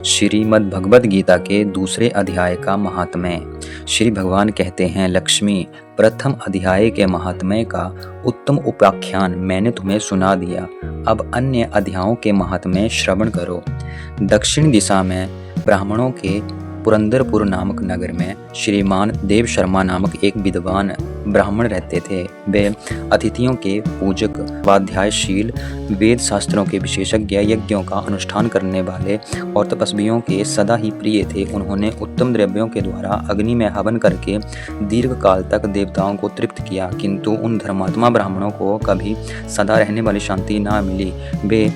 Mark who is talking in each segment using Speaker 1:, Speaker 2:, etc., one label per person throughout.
Speaker 1: श्रीमद् भगवद गीता के दूसरे अध्याय का महात्म्य। श्री भगवान कहते हैं, लक्ष्मी, प्रथम अध्याय के महात्म्य का उत्तम उपाख्यान मैंने तुम्हें सुना दिया। अब अन्य अध्यायों के महात्म्य श्रवण करो। दक्षिण दिशा में ब्राह्मणों के पुरंदरपुर नामक नगर में श्रीमान देव शर्मा नामक एक विद्वान ब्राह्मण रहते थे। वे अतिथियों के पूजक, स्वाध्यायशील, वेद शास्त्रों के विशेषज्ञ, यज्ञों का अनुष्ठान करने वाले और तपस्वियों के सदा ही प्रिय थे। उन्होंने उत्तम द्रव्यों के द्वारा अग्नि में हवन करके दीर्घ काल तक देवताओं को तृप्त किया, किंतु उन धर्मात्मा ब्राह्मणों को कभी सदा रहने वाली शांति न मिली। वे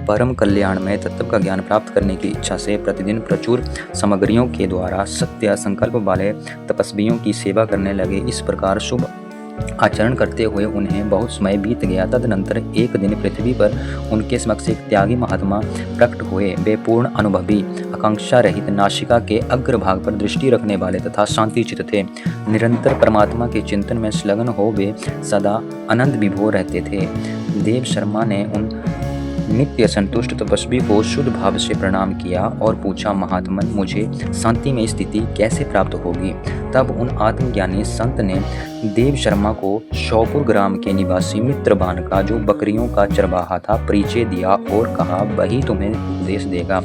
Speaker 1: परम कल्याणमय तत्व का ज्ञान प्राप्त करने की इच्छा से प्रतिदिन प्रचुर सामग्रियों के द्वारा सत्य संकल्प वाले तपस्वियों की सेवा करने लगे। इस प्रकार शुभ आचरण करते हुए उन्हें बहुत समय बीत गया। तदनंतर एक दिन पृथ्वी पर उनके समक्ष एक त्यागी महात्मा प्रकट हुए। वे पूर्ण अनुभवी, आकांक्षा रहित, नासिका के अग्रभाग पर दृष्टि रखने वाले तथा शांति चित्त थे। निरंतर परमात्मा के चिंतन में संलग्न हो वे सदा आनंद विभोर रहते थे। देव शर्मा ने उन नित्य संतुष्ट तपस्वी को शुद्ध भाव से प्रणाम किया और पूछा, महात्मन, मुझे शांति में स्थिति कैसे प्राप्त होगी? तब उन आत्मज्ञानी संत ने देव शर्मा को शौपुर ग्राम के निवासी मित्रबान का, जो बकरियों का चरवाहा था, परिचय दिया और कहा, वही तुम्हें उपदेश देगा।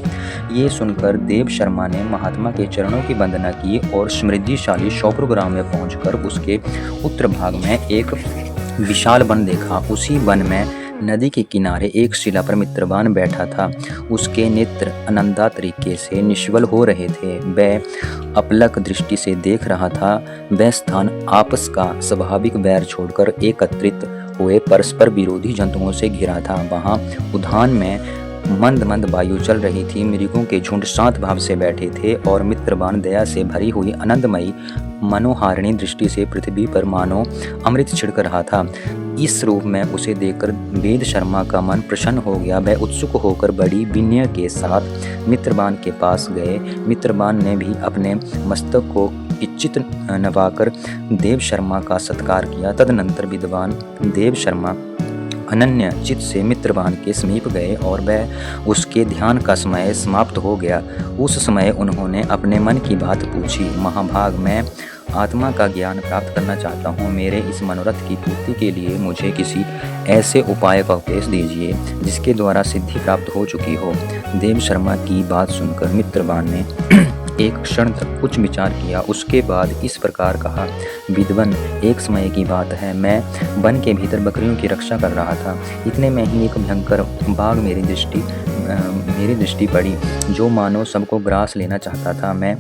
Speaker 1: ये सुनकर देव शर्मा ने महात्मा के चरणों की वंदना की और समृद्धिशाली शौपुर ग्राम में पहुंचकर उसके उत्तर भाग में एक विशाल वन देखा। उसी वन में नदी के किनारे एक शिला पर मित्रबान बैठा था। उसके नेत्र अनंदा तरीके से निश्चल हो रहे थे। वह अपलक दृष्टि से देख रहा था। वह स्थान आपस का स्वाभाविक वैर छोड़कर एकत्रित हुए परस्पर विरोधी जंतुओं से घिरा था। वहां उद्यान में मंद मंद वायु चल रही थी। मृगों के झुंड शांत भाव से बैठे थे और मित्रबान दया से भरी हुई आनंदमयी मनोहारिणी दृष्टि से पृथ्वी पर मानो अमृत छिड़क रहा था। इस रूप में उसे देखकर वेद शर्मा का मन प्रसन्न हो गया। वह उत्सुक होकर बड़ी विनय के साथ मित्रबान के पास गए। मित्रबान ने भी अपने मस्तक को इच्छित नवाकर देव शर्मा का सत्कार किया। तदनंतर विद्वान देव शर्मा अनन्य चित्त से मित्रबान के समीप गए और वह उसके ध्यान का समय समाप्त हो गया। उस समय उन्होंने अपने मन की बात पूछी, महाभाग, मैं आत्मा का ज्ञान प्राप्त करना चाहता हूँ। मेरे इस मनोरथ की पूर्ति के लिए मुझे किसी ऐसे उपाय का उपदेश दीजिए जिसके द्वारा सिद्धि प्राप्त हो चुकी हो। देव शर्मा की बात सुनकर मित्रबान ने एक क्षण तक कुछ विचार किया। उसके बाद इस प्रकार कहा, विद्वन, एक समय की बात है, मैं वन के भीतर बकरियों की रक्षा कर रहा था। इतने में ही एक भयंकर बाघ मेरी दृष्टि पड़ी, जो मानो सबको ग्रास लेना चाहता था। मैं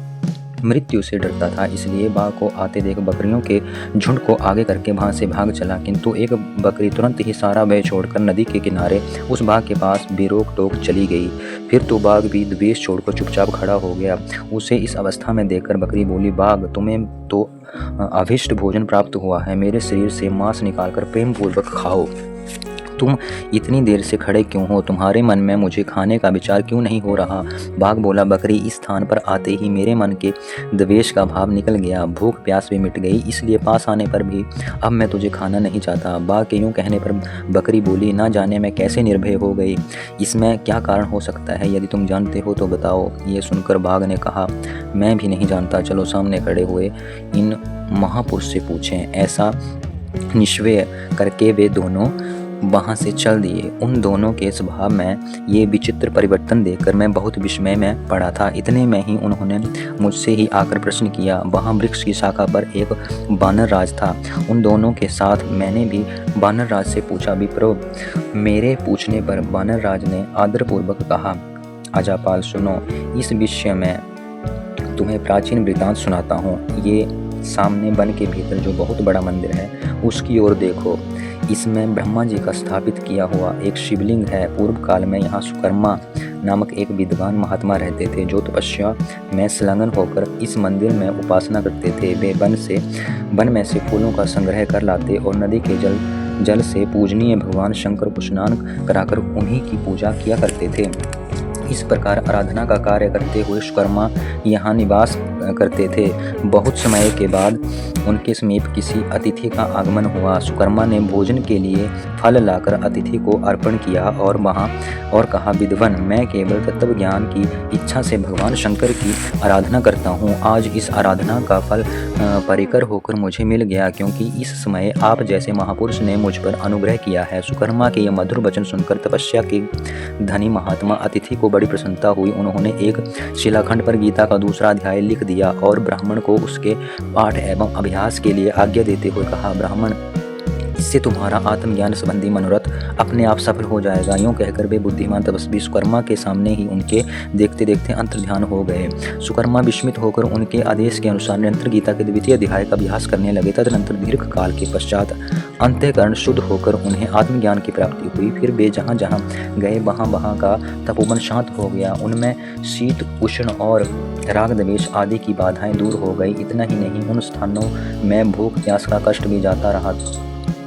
Speaker 1: मृत्यु से डरता था, इसलिए बाघ को आते देख बकरियों के झुंड को आगे करके वहां से भाग चला, किंतु एक बकरी तुरंत ही सारा भय छोड़कर नदी के किनारे उस बाघ के पास बेरोक टोक चली गई। फिर तो बाघ भी द्वेष छोड़कर चुपचाप खड़ा हो गया। उसे इस अवस्था में देखकर बकरी बोली, बाघ, तुम्हें तो अभिष्ट भोजन प्राप्त हुआ है। मेरे शरीर से मांस निकालकर प्रेम पूर्वक खाओ। तुम इतनी देर से खड़े क्यों हो? तुम्हारे मन में मुझे खाने का विचार क्यों नहीं हो रहा? बाघ बोला, बकरी, इस स्थान पर आते ही मेरे मन के द्वेष का भाव निकल गया। भूख प्यास भी मिट गई, इसलिए पास आने पर भी अब मैं तुझे खाना नहीं चाहता। बाघ के यूं कहने पर बकरी बोली, ना जाने मैं कैसे निर्भय हो गई। इसमें क्या कारण हो सकता है? यदि तुम जानते हो तो बताओ। ये सुनकर बाघ ने कहा, मैं भी नहीं जानता। चलो सामने खड़े हुए इन महापुरुष से पूछें। ऐसा निश्चय करके वे दोनों वहाँ से चल दिए। उन दोनों के स्वभाव में ये विचित्र परिवर्तन देखकर मैं बहुत विस्मय में पड़ा था। इतने में ही उन्होंने मुझसे ही आकर प्रश्न किया। वहाँ वृक्ष की शाखा पर एक वानर राज था। उन दोनों के साथ मैंने भी वानर राज से पूछा। विप्रो, मेरे पूछने पर वानर राज ने आदरपूर्वक कहा, अजापाल, सुनो, इस विषय में तुम्हें प्राचीन वृतांत सुनाता हूँ। ये सामने वन के भीतर जो बहुत बड़ा मंदिर है, उसकी ओर देखो। इसमें ब्रह्मा जी का स्थापित किया हुआ एक शिवलिंग है। पूर्व काल में यहाँ सुकर्मा नामक एक विद्वान महात्मा रहते थे, जो तपस्या में संलग्न होकर इस मंदिर में उपासना करते थे। वे वन में से फूलों का संग्रह कर लाते और नदी के जल से पूजनीय भगवान शंकर को स्नान कराकर उन्हीं की पूजा किया करते थे। इस प्रकार आराधना का कार्य करते हुए सुकर्मा यहाँ निवास करते थे। बहुत समय के बाद उनके समीप किसी अतिथि का आगमन हुआ। सुकर्मा ने भोजन के लिए फल लाकर अतिथि को अर्पण किया और कहा, विद्वन, मैं केवल तत्व ज्ञान की इच्छा से भगवान शंकर की आराधना करता हूँ। आज इस आराधना का फल परिकर होकर मुझे मिल गया, क्योंकि इस समय आप जैसे महापुरुष ने मुझ पर अनुग्रह किया है। सुकर्मा के यह मधुर वचन सुनकर तपस्या के धनी महात्मा अतिथि को बड़ी प्रसन्नता हुई। उन्होंने एक शिलाखंड पर गीता का दूसरा अध्याय लिख दिया और ब्राह्मण को उसके पाठ एवं अभ्यास के लिए आज्ञा देते हुए कहा, ब्राह्मण, इससे तुम्हारा आत्मज्ञान संबंधी मनोरथ अपने आप सफल हो जाएगा। यूं कहकर वे बुद्धिमान तपस्वी सुकर्मा के सामने ही उनके देखते देखते अंतर्ध्यान हो गए। सुकर्मा विस्मित होकर उनके आदेश के अनुसार निरंतर गीता के द्वितीय अध्याय का अभ्यास करने लगे। तदनंतर दीर्घ काल के पश्चात अंतःकरण शुद्ध होकर उन्हें आत्मज्ञान की प्राप्ति हुई। फिर वे जहाँ जहाँ गए वहाँ का तपोवन शांत हो गया। उनमें शीत उष्ण और राग द्वेष आदि की बाधाएं दूर हो गई। इतना ही नहीं, उन स्थानों में भूख प्यास का कष्ट भी जाता रहा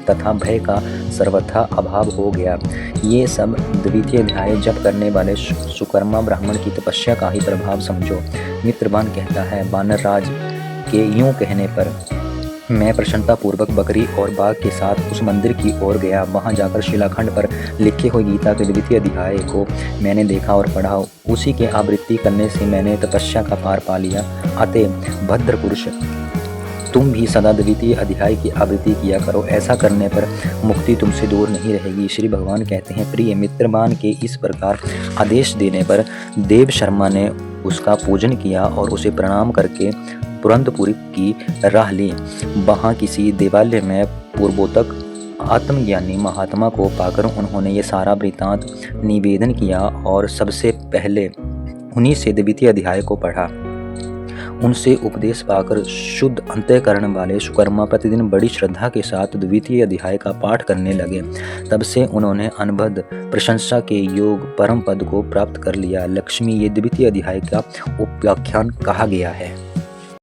Speaker 1: तथा भय का सर्वथा अभाव हो गया। ये सब द्वितीय अध्याय जप करने वाले सुकर्मा ब्राह्मण की तपस्या का ही प्रभाव समझो। मित्रबान कहता है, बानर राज के यूं कहने पर मैं प्रसन्नतापूर्वक बकरी और बाघ के साथ उस मंदिर की ओर गया। वहां जाकर शिलाखंड पर लिखे हुए गीता के द्वितीय अध्याय को मैंने देखा और पढ़ा। उसी के आवृत्ति करने से मैंने तपस्या का पार पा लिया। अतः भद्र पुरुष, तुम भी सदा द्वितीय अध्याय की आवृत्ति किया करो। ऐसा करने पर मुक्ति तुमसे दूर नहीं रहेगी। श्री भगवान कहते हैं, प्रिय मित्रबान के इस प्रकार आदेश देने पर देव शर्मा ने उसका पूजन किया और उसे प्रणाम करके पुरंदपुरी की राह ली। वहाँ किसी देवालय में पूर्वोतक आत्मज्ञानी महात्मा को पाकर उन्होंने ये सारा वृत्तांत निवेदन किया और सबसे पहले उन्हीं से द्वितीय अध्याय को पढ़ा। उनसे उपदेश पाकर शुद्ध अंतःकरण वाले सुकर्मा प्रतिदिन बड़ी श्रद्धा के साथ द्वितीय अध्याय का पाठ करने लगे। तब से उन्होंने अनबद्ध प्रशंसा के योग परम पद को प्राप्त कर लिया। लक्ष्मी, ये द्वितीय अध्याय का उपाख्यान कहा गया है।